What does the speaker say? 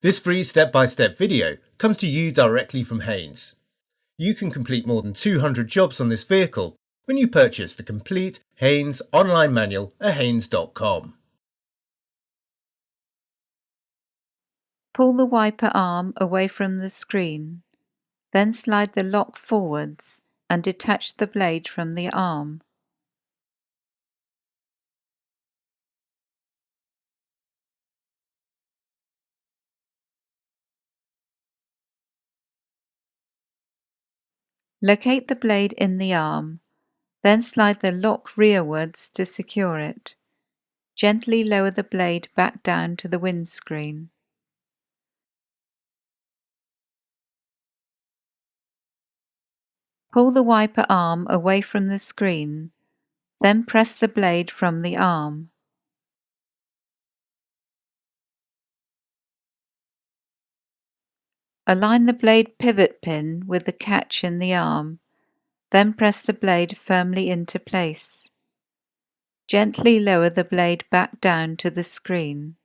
This free step-by-step video comes to you directly from Haynes. You can complete more than 200 jobs on this vehicle when you purchase the complete Haynes online manual at haynes.com. Pull the wiper arm away from the screen, then slide the lock forwards and detach the blade from the arm. Locate the blade in the arm, then slide the lock rearwards to secure it. Gently lower the blade back down to the windscreen. Pull the wiper arm away from the screen, then press the blade from the arm. Align the blade pivot pin with the catch in the arm, then press the blade firmly into place. Gently lower the blade back down to the screen.